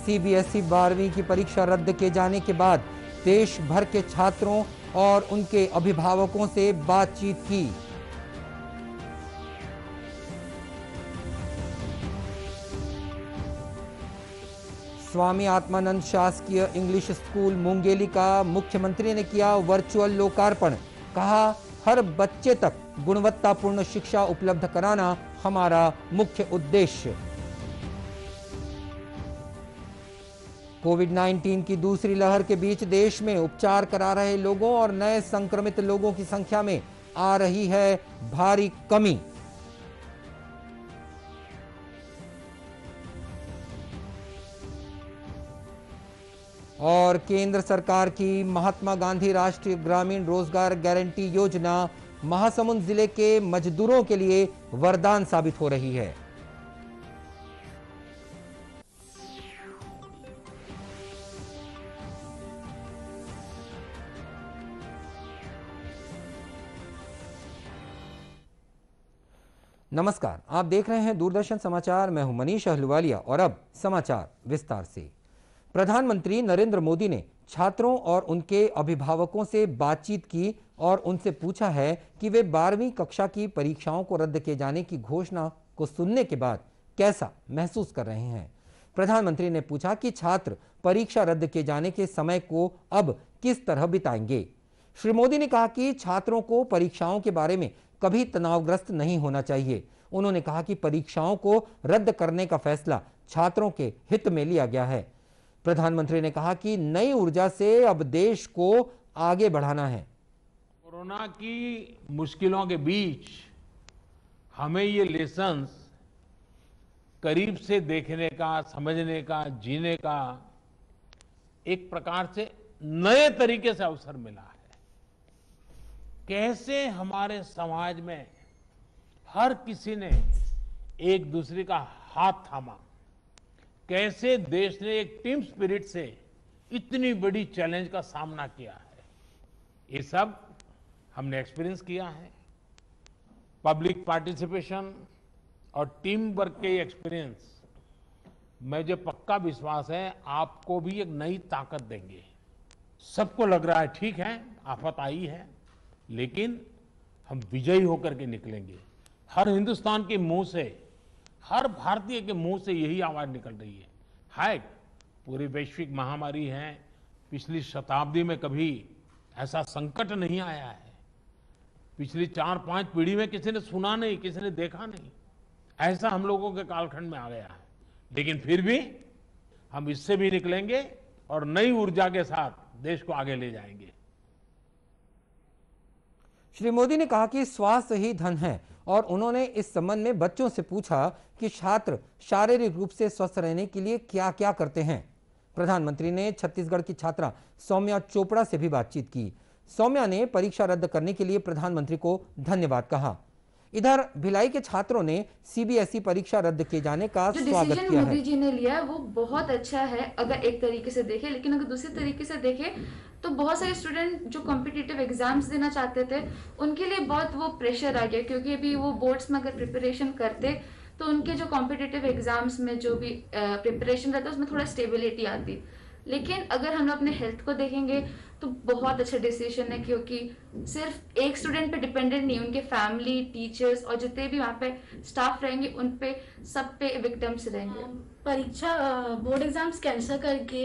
CBSE 12वीं की परीक्षा रद्द किए जाने के बाद देश भर के छात्रों और उनके अभिभावकों से बातचीत की। स्वामी आत्मानंद शासकीय इंग्लिश स्कूल मुंगेली का मुख्यमंत्री ने किया वर्चुअल लोकार्पण। कहा, हर बच्चे तक गुणवत्तापूर्ण शिक्षा उपलब्ध कराना हमारा मुख्य उद्देश्य। कोविड-19 की दूसरी लहर के बीच देश में उपचार करा रहे लोगों और नए संक्रमित लोगों की संख्या में आ रही है भारी कमी। और केंद्र सरकार की महात्मा गांधी राष्ट्रीय ग्रामीण रोजगार गारंटी योजना महासमुंद जिले के मजदूरों के लिए वरदान साबित हो रही है। नमस्कार, आप देख रहे हैं दूरदर्शन समाचार। मैं हूं मनीष अहलुवालिया और अब समाचार विस्तार से। प्रधानमंत्री नरेंद्र मोदी ने छात्रों और उनके अभिभावकों से बातचीत की और उनसे पूछा है कि वे 12वीं कक्षा की परीक्षाओं को रद्द किए जाने की घोषणा को सुनने के बाद कैसा महसूस कर रहे हैं। प्रधानमंत्री ने पूछा कि छात्र परीक्षा रद्द किए जाने के समय को अब किस तरह बिताएंगे। श्री मोदी ने कहा कि छात्रों को परीक्षाओं के बारे में कभी तनावग्रस्त नहीं होना चाहिए। उन्होंने कहा कि परीक्षाओं को रद्द करने का फैसला छात्रों के हित में लिया गया है। प्रधानमंत्री ने कहा कि नई ऊर्जा से अब देश को आगे बढ़ाना है। कोरोना की मुश्किलों के बीच हमें ये लेसन्स करीब से देखने का, समझने का, जीने का एक प्रकार से नए तरीके से अवसर मिला है। कैसे हमारे समाज में हर किसी ने एक दूसरे का हाथ थामा, कैसे देश ने एक टीम स्पिरिट से इतनी बड़ी चैलेंज का सामना किया है, ये सब हमने एक्सपीरियंस किया है। पब्लिक पार्टिसिपेशन और टीम वर्क के एक्सपीरियंस मुझे पक्का विश्वास है आपको भी एक नई ताकत देंगे। सबको लग रहा है ठीक है आफत आई है, लेकिन हम विजयी होकर के निकलेंगे। हर हिंदुस्तान के मुंह से, हर भारतीय के मुंह से यही आवाज निकल रही है। हाय, पूरी वैश्विक महामारी है, पिछली शताब्दी में कभी ऐसा संकट नहीं आया है। पिछली 4-5 पीढ़ी में किसी ने सुना नहीं, किसी ने देखा नहीं, ऐसा हम लोगों के कालखंड में आ गया है। लेकिन फिर भी हम इससे भी निकलेंगे और नई ऊर्जा के साथ देश को आगे ले जाएंगे। श्री मोदी ने कहा कि स्वास्थ्य ही धन है और उन्होंने इस संबंध में बच्चों से पूछा कि छात्र शारीरिक रूप से स्वस्थ रहने के लिए क्या क्या करते हैं। प्रधानमंत्री ने छत्तीसगढ़ की छात्रा सौम्या चोपड़ा से भी बातचीत की। सौम्या ने परीक्षा रद्द करने के लिए प्रधानमंत्री को धन्यवाद कहा। इधर भिलाई के छात्रों ने सीबीएसई परीक्षा रद्द किए जाने का स्वागत किया है। मोदी जी ने लिया वो बहुत अच्छा है अगर एक तरीके से देखें, लेकिन अगर दूसरे तरीके से देखें तो बहुत सारे स्टूडेंट जो कॉम्पिटिटिव एग्जाम्स देना चाहते थे उनके लिए बहुत वो प्रेशर आ गया, क्योंकि अभी वो बोर्ड्स में अगर प्रिपरेशन करते तो उनके जो कॉम्पिटिटिव एग्जाम्स में जो भी प्रिपरेशन रहता है उसमें थोड़ा स्टेबिलिटी आती। लेकिन अगर हम लोग अपने हेल्थ को देखेंगे तो बहुत अच्छा डिसीजन है, क्योंकि सिर्फ एक स्टूडेंट पे डिपेंडेंट नहीं, उनके फैमिली, टीचर्स और जितने भी वहाँ पे स्टाफ रहेंगे उन पे सब पे विक्टिम्स रहेंगे। परीक्षा बोर्ड एग्जाम्स कैंसिल करके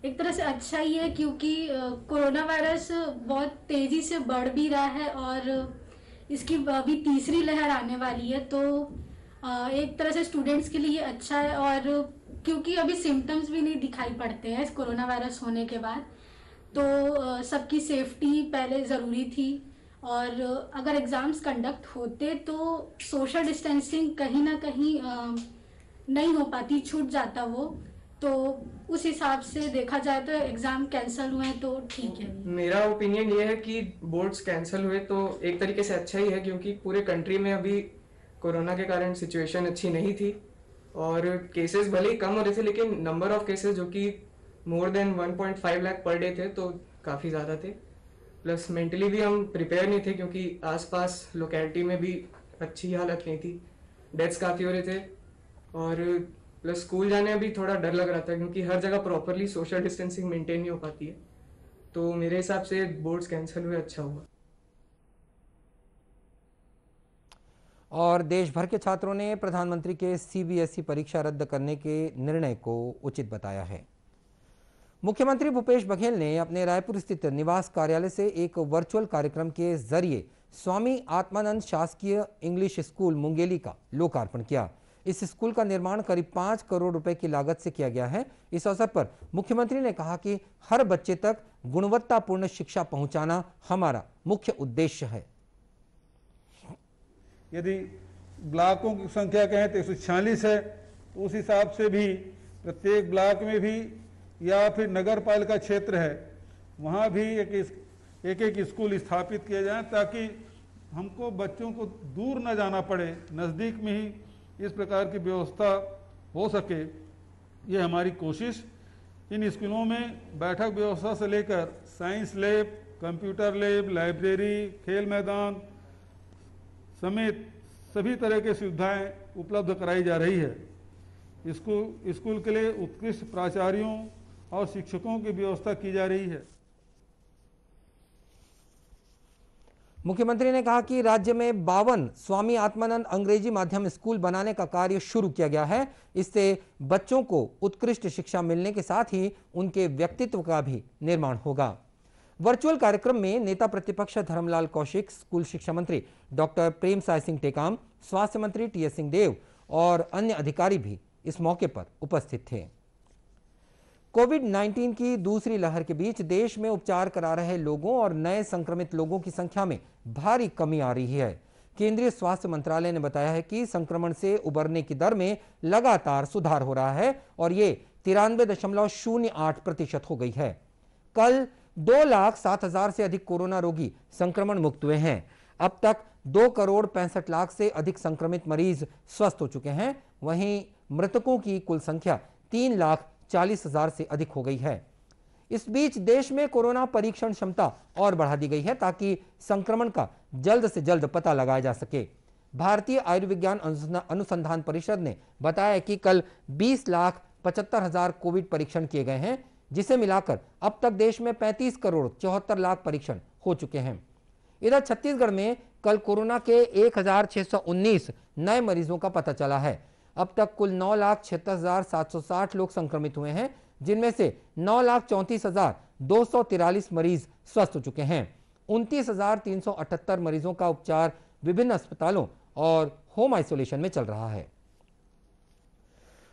एक तरह से अच्छा ही है, क्योंकि कोरोना वायरस बहुत तेजी से बढ़ भी रहा है और इसकी अभी तीसरी लहर आने वाली है। तो एक तरह से स्टूडेंट्स के लिए अच्छा है, और क्योंकि अभी सिम्टम्स भी नहीं दिखाई पड़ते हैं इस कोरोना वायरस होने के बाद, तो सबकी सेफ्टी पहले ज़रूरी थी। और अगर एग्ज़ाम्स कंडक्ट होते तो सोशल डिस्टेंसिंग कहीं ना कहीं नहीं हो पाती, छूट जाता वो। तो उस हिसाब से देखा जाए तो एग्ज़ाम कैंसिल हुए तो ठीक है। मेरा ओपिनियन ये है कि बोर्ड्स कैंसिल हुए तो एक तरीके से अच्छा ही है, क्योंकि पूरे कंट्री में अभी कोरोना के कारण सिचुएशन अच्छी नहीं थी और केसेस भले ही कम हो रहे थे, लेकिन नंबर ऑफ केसेस जो कि more than 1.5 lakh per day थे तो काफ़ी ज़्यादा थे। प्लस मेंटली भी हम प्रिपेयर नहीं थे, क्योंकि आसपास लोकेलिटी में भी अच्छी हालत नहीं थी, डेथ्स काफ़ी हो रहे थे। और प्लस स्कूल जाने में भी थोड़ा डर लग रहा था क्योंकि हर जगह प्रॉपरली सोशल डिस्टेंसिंग मेंटेन नहीं हो पाती है। तो मेरे हिसाब से बोर्ड्स कैंसिल हुए अच्छा हुआ। और देश भर के छात्रों ने प्रधानमंत्री के सीबीएसई परीक्षा रद्द करने के निर्णय को उचित बताया है। मुख्यमंत्री भूपेश बघेल ने अपने रायपुर स्थित निवास कार्यालय से एक वर्चुअल कार्यक्रम के जरिए स्वामी आत्मानंद शासकीय इंग्लिश स्कूल मुंगेली का लोकार्पण किया। इस स्कूल का निर्माण करीब 5 करोड़ रुपए की लागत से किया गया है। इस अवसर पर मुख्यमंत्री ने कहा कि हर बच्चे तक गुणवत्तापूर्ण शिक्षा पहुंचाना हमारा मुख्य उद्देश्य है। यदि ब्लॉकों की संख्या कहें तो 146 है, उस हिसाब से भी प्रत्येक ब्लॉक में भी या फिर नगर पालिका क्षेत्र है वहाँ भी एक स्कूल स्थापित किए जाएं ताकि हमको बच्चों को दूर न जाना पड़े, नज़दीक में ही इस प्रकार की व्यवस्था हो सके। ये हमारी कोशिश। इन स्कूलों में बैठक व्यवस्था से लेकर science lab, computer lab, library, खेल मैदान समेत सभी तरह की सुविधाएं उपलब्ध कराई जा रही है। स्कूल के लिए उत्कृष्ट प्राचार्यों और शिक्षकों की व्यवस्था की जा रही है। मुख्यमंत्री ने कहा कि राज्य में 52 स्वामी आत्मानंद अंग्रेजी माध्यम स्कूल बनाने का कार्य शुरू किया गया है। इससे बच्चों को उत्कृष्ट शिक्षा मिलने के साथ ही उनके व्यक्तित्व का भी निर्माण होगा। वर्चुअल कार्यक्रम में नेता प्रतिपक्ष धर्मलाल कौशिक, स्कूल शिक्षा मंत्री डॉक्टर प्रेमसाय सिंह टेकाम, स्वास्थ्य मंत्री टीएस सिंहदेव और अन्य अधिकारी भी इस मौके पर उपस्थित थे। कोविड-19 की दूसरी लहर के बीच देश में उपचार करा रहे लोगों और नए संक्रमित लोगों की संख्या में भारी कमी आ रही है। केंद्रीय स्वास्थ्य मंत्रालय ने बताया है कि संक्रमण से उबरने की दर में लगातार सुधार हो रहा है और ये 93.08% हो गई है। कल 2,07,000 से अधिक कोरोना रोगी संक्रमण मुक्त हुए हैं। अब तक 2,65,00,000 से अधिक संक्रमित मरीज स्वस्थ हो चुके हैं। वहीं मृतकों की कुल संख्या 3,40,000 से अधिक हो गई है। इस बीच देश में कोरोना परीक्षण क्षमता और बढ़ा दी गई है ताकि संक्रमण का जल्द से जल्द पता लगाया जा सके। भारतीय आयुर्विज्ञान अनुसंधान परिषद ने बताया कि कल 20,75,000 कोविड परीक्षण किए गए हैं, जिसे मिलाकर अब तक देश में 35,74,00,000 परीक्षण हो चुके हैं। इधर छत्तीसगढ़ में कल कोरोना के 1,619 नए मरीजों का पता चला है। अब तक कुल 9,76,760 लोग संक्रमित हुए हैं, जिनमें से 9,34,243 मरीज स्वस्थ हो चुके हैं। 29,378 मरीजों का उपचार विभिन्न अस्पतालों और होम आइसोलेशन में चल रहा है।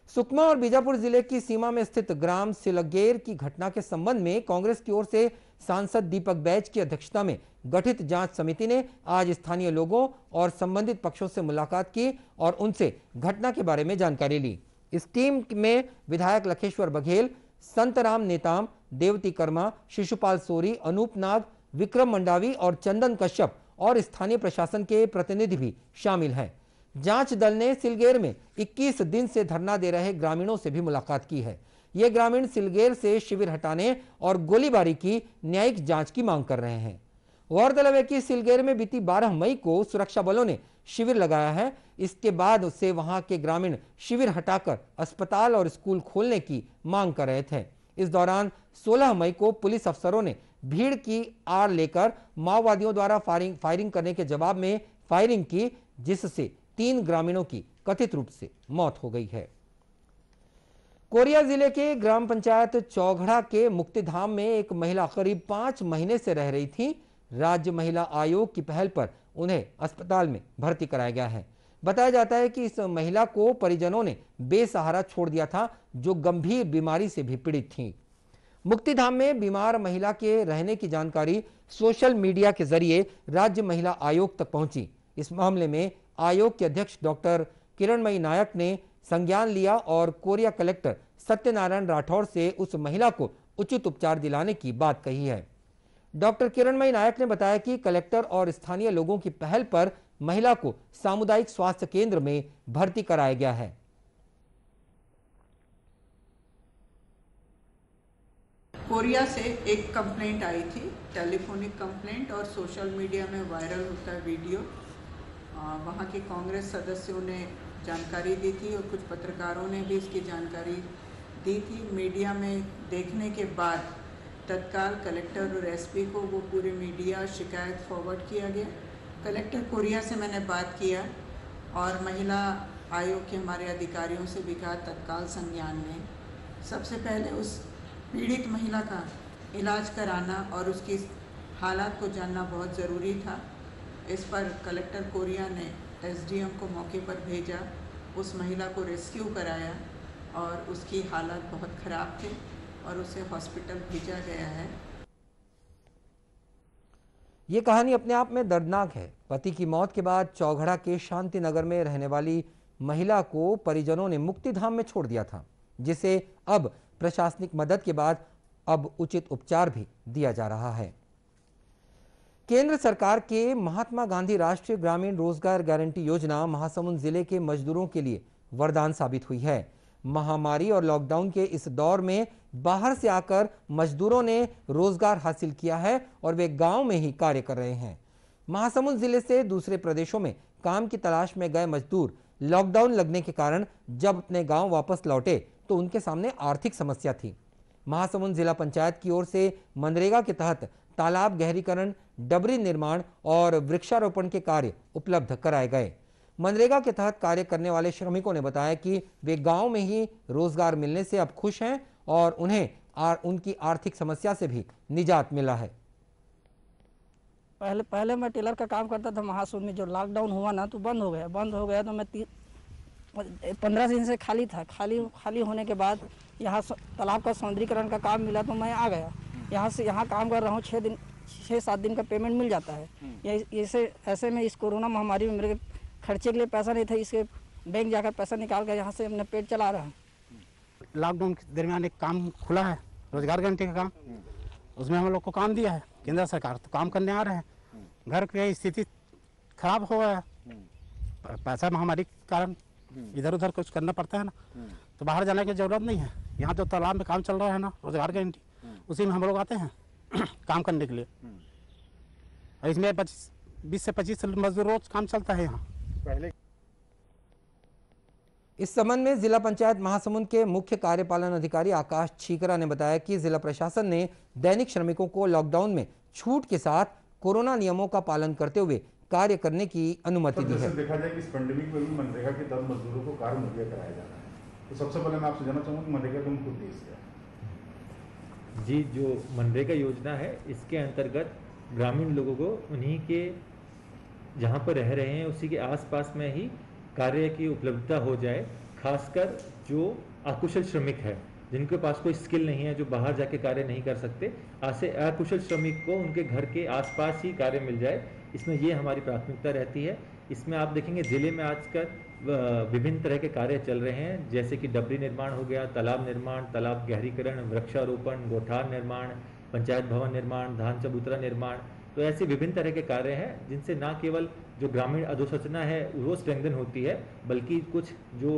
सुकमा और बीजापुर जिले की सीमा में स्थित ग्राम सिलगेर की घटना के संबंध में कांग्रेस की ओर से सांसद दीपक बैज की अध्यक्षता में गठित जांच समिति ने आज स्थानीय लोगों और संबंधित पक्षों से मुलाकात की और उनसे घटना के बारे में जानकारी ली। इस टीम में विधायक लखेश्वर बघेल, संतराम नेताम, देवती कर्मा, शिशुपाल सोरी, अनूप नाग, विक्रम मंडावी और चंदन कश्यप और स्थानीय प्रशासन के प्रतिनिधि भी शामिल हैं। जांच दल ने सिलगेर में 21 दिन से धरना दे रहे ग्रामीणों से भी मुलाकात की है। ये ग्रामीण सिलगेर से शिविर हटाने और गोलीबारी की न्यायिक जांच की मांग कर रहे हैं। गौरतलब है कि सिलगेर में बीती 12 मई को सुरक्षा बलों ने शिविर लगाया है। इसके बाद से वहां के ग्रामीण शिविर हटाकर अस्पताल और स्कूल खोलने की मांग कर रहे थे। इस दौरान 16 मई को पुलिस अफसरों ने भीड़ की आड़ लेकर माओवादियों द्वारा फायरिंग करने के जवाब में फायरिंग की, जिससे 3 ग्रामीणों की कथित रूप से मौत हो गई है। कोरिया जिले के ग्राम पंचायत चौघड़ा के मुक्तिधाम में एक महिला करीब 5 महीने से रह रही थी। राज्य महिला आयोग की पहल पर उन्हें अस्पताल में भर्ती कराया गया है। बताया जाता है कि इस महिला को परिजनों ने बेसहारा छोड़ दिया था, जो गंभीर बीमारी से भी पीड़ित थी। मुक्तिधाम में बीमार महिला के रहने की जानकारी सोशल मीडिया के जरिए राज्य महिला आयोग तक पहुंची। इस मामले में आयोग के अध्यक्ष डॉक्टर किरणमयी नायक ने संज्ञान लिया और कोरिया कलेक्टर सत्यनारायण राठौर से उस महिला को उचित उपचार दिलाने की बात कही है। डॉक्टर किरणमयी नायक ने बताया कि कलेक्टर और स्थानीय लोगों की पहल पर महिला को सामुदायिक स्वास्थ्य केंद्र में भर्ती कराया गया है। कोरिया से एक कंप्लेंट आई थी, टेलीफोनिक कंप्लेंट, और सोशल मीडिया में वायरल होता है वीडियो। वहाँ के कांग्रेस सदस्यों ने जानकारी दी थी और कुछ पत्रकारों ने भी इसकी जानकारी दी थी। मीडिया में देखने के बाद तत्काल कलेक्टर और एसपी को वो पूरे मीडिया शिकायत फॉरवर्ड किया गया। कलेक्टर कोरिया से मैंने बात किया और महिला आयोग के हमारे अधिकारियों से भी कहा तत्काल संज्ञान में। सबसे पहले उस पीड़ित महिला का इलाज कराना और उसकी हालात को जानना बहुत ज़रूरी था। इस पर कलेक्टर कोरिया ने एसडीएम को मौके पर भेजा, उस महिला को रेस्क्यू कराया और उसकी हालत बहुत ख़राब थी और उसे हॉस्पिटल भेजा गया है। ये कहानी अपने आप में दर्दनाक है। पति की मौत के बाद चौघड़ा के शांति नगर में रहने वाली महिला को परिजनों ने मुक्तिधाम में छोड़ दिया था, जिसे अब प्रशासनिक मदद के बाद अब उचित उपचार भी दिया जा रहा है। केंद्र सरकार के महात्मा गांधी राष्ट्रीय ग्रामीण रोजगार गारंटी योजना महासमुंद जिले के मजदूरों के लिए वरदान साबित हुई है। महामारी और लॉकडाउन के इस दौर में बाहर से आकर मजदूरों ने रोजगार हासिल किया है और वे गांव में ही कार्य कर रहे हैं। महासमुंद जिले से दूसरे प्रदेशों में काम की तलाश में गए मजदूर लॉकडाउन लगने के कारण जब अपने गांव वापस लौटे तो उनके सामने आर्थिक समस्या थी। महासमुंद जिला पंचायत की ओर से मनरेगा के तहत तालाब गहरीकरण, डबरी निर्माण और वृक्षारोपण के कार्य उपलब्ध कराए गए। मनरेगा के तहत कार्य करने वाले श्रमिकों ने बताया कि वे गांव में ही रोजगार मिलने से अब खुश हैं और उन्हें उनकी आर्थिक समस्या से भी निजात मिला है। पहले मैं टेलर का काम करता था महासमुंद में। जो लॉकडाउन हुआ ना तो बंद हो गया तो मैं 15 दिन से खाली था। खाली होने के बाद यहाँ तालाब का सौंदर्यीकरण का काम मिला तो मैं आ गया। यहाँ काम कर रहा हूँ। 6-7 दिन का पेमेंट मिल जाता है। ऐसे में इस कोरोना महामारी में मेरे खर्चे के लिए पैसा नहीं था, इसके बैंक जाकर पैसा निकाल कर यहाँ से अपना पेट चला रहा हूँ। लॉकडाउन के दरमियान एक काम खुला है, रोजगार गारंटी का काम। उसमें हम लोग को काम दिया है केंद्र सरकार, तो काम करने आ रहे हैं। घर की स्थिति खराब हो गया, पैसा महामारी के कारण इधर उधर कुछ करना पड़ता है ना, तो बाहर जाने की जरूरत नहीं है। यहाँ जो तालाब में काम चल रहा है ना रोजगार गारंटी, उसी में हम लोग आते हैं काम करने के लिए। और इसमें 20 से 25 मजदूर रोज काम चलता है यहाँ। पहले इस संबंध में जिला पंचायत महासमुंद के मुख्य कार्यपालन अधिकारी आकाश छीकरा ने बताया कि जिला प्रशासन ने दैनिक श्रमिकों को लॉकडाउन में छूट के साथ कोरोना नियमों का पालन करते हुए कार्य करने की अनुमति दी है। देखा जाए कि इस पेंडेमिक में भी मनरेगा के तहत मजदूरों को कार्य मुहैया कराया जा रहा है, तो सबसे पहले मैं आपसे जानना चाहूँगा कि मनरेगा का मुख्य उद्देश्य क्या है? जी, जो मनरेगा योजना है इसके अंतर्गत ग्रामीण लोगों को उन्हीं के जहाँ पर रह रहे हैं उसी के आसपास में ही कार्य की उपलब्धता हो जाए। खासकर जो अकुशल श्रमिक है, जिनके पास कोई स्किल नहीं है, जो बाहर जाके कार्य नहीं कर सकते, ऐसे अकुशल श्रमिक को उनके घर के आसपास ही कार्य मिल जाए, इसमें ये हमारी प्राथमिकता रहती है। इसमें आप देखेंगे जिले में आजकल विभिन्न तरह के कार्य चल रहे हैं, जैसे कि डबरी निर्माण हो गया, तालाब निर्माण, तालाब गहरीकरण, वृक्षारोपण, गोठान निर्माण, पंचायत भवन निर्माण, धान चबूतरा निर्माण। तो ऐसे विभिन्न तरह के कार्य हैं जिनसे न केवल जो ग्रामीण अधोसंरचना है वो स्ट्रेंथन होती है, बल्कि कुछ जो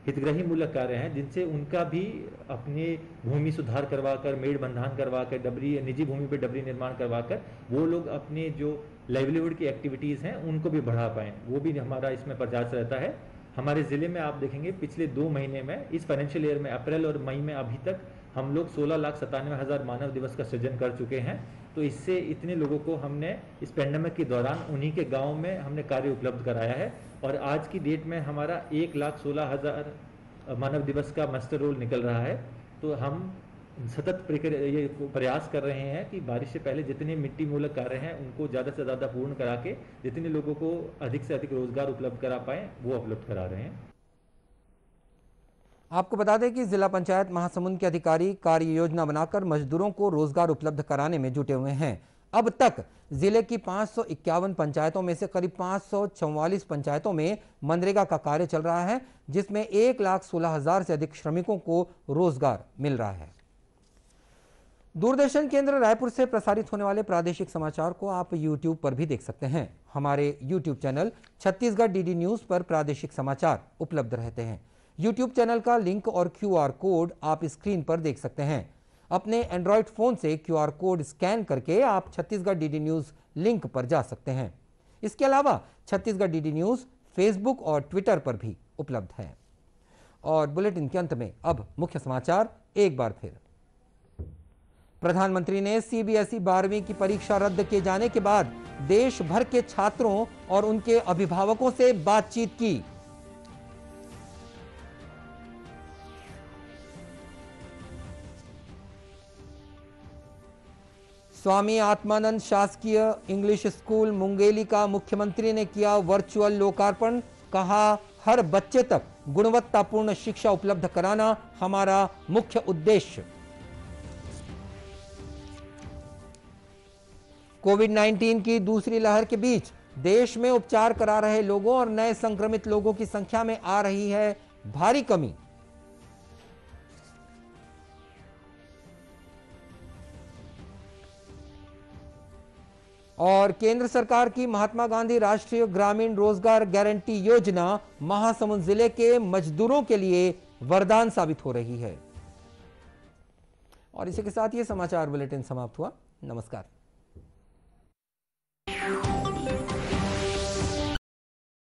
हितग्राही मूलक कार्य हैं जिनसे उनका भी अपने भूमि सुधार करवाकर, मेड़ बंधान करवाकर, डबरी निजी भूमि पर डबरी निर्माण करवाकर वो लोग अपने जो लाइवलीहुड की एक्टिविटीज़ हैं उनको भी बढ़ा पाएँ, वो भी हमारा इसमें प्रयास रहता है। हमारे ज़िले में आप देखेंगे पिछले 2 महीने में, इस फाइनेंशियल ईयर में अप्रैल और मई में अभी तक हम लोग 16,97,000 मानव दिवस का सृजन कर चुके हैं। तो इससे इतने लोगों को हमने इस पेंडेमिक के दौरान उन्हीं के गांव में हमने कार्य उपलब्ध कराया है। और आज की डेट में हमारा 1,16,000 मानव दिवस का मास्टर रोल निकल रहा है। तो हम सतत ये प्रयास कर रहे हैं कि बारिश से पहले जितने मिट्टी मूलक कार्य हैं उनको ज़्यादा से ज़्यादा पूर्ण करा के जितने लोगों को अधिक से अधिक रोजगार उपलब्ध करा पाएँ वो उपलब्ध करा रहे हैं। आपको बता दें कि जिला पंचायत महासमुंद के अधिकारी कार्य योजना बनाकर मजदूरों को रोजगार उपलब्ध कराने में जुटे हुए हैं। अब तक जिले की 551 पंचायतों में से करीब 544 पंचायतों में मनरेगा का कार्य चल रहा है, जिसमें 1,16,000 से अधिक श्रमिकों को रोजगार मिल रहा है। दूरदर्शन केंद्र रायपुर से प्रसारित होने वाले प्रादेशिक समाचार को आप YouTube पर भी देख सकते हैं। हमारे YouTube channel Chhattisgarh DD news पर प्रादेशिक समाचार उपलब्ध रहते हैं। YouTube चैनल का लिंक और QR कोड आप स्क्रीन पर देख सकते हैं। अपने एंड्रॉयड फोन से QR कोड स्कैन करके आप छत्तीसगढ़ DD न्यूज लिंक पर जा सकते हैं। इसके अलावा छत्तीसगढ़ DD न्यूज फेसबुक और ट्विटर पर भी उपलब्ध हैं। और बुलेटिन के अंत में अब मुख्य समाचार एक बार फिर। प्रधानमंत्री ने सीबीएसई 12वीं की परीक्षा रद्द किए जाने के बाद देश भर के छात्रों और उनके अभिभावकों से बातचीत की। स्वामी आत्मानंद शासकीय इंग्लिश स्कूल मुंगेली का मुख्यमंत्री ने किया वर्चुअल लोकार्पण। कहा, हर बच्चे तक गुणवत्तापूर्ण शिक्षा उपलब्ध कराना हमारा मुख्य उद्देश्य। कोविड-19 की दूसरी लहर के बीच देश में उपचार करा रहे लोगों और नए संक्रमित लोगों की संख्या में आ रही है भारी कमी। और केंद्र सरकार की महात्मा गांधी राष्ट्रीय ग्रामीण रोजगार गारंटी योजना महासमुंद जिले के मजदूरों के लिए वरदान साबित हो रही है। और इसी के साथ ये समाचार बुलेटिन समाप्त हुआ। नमस्कार।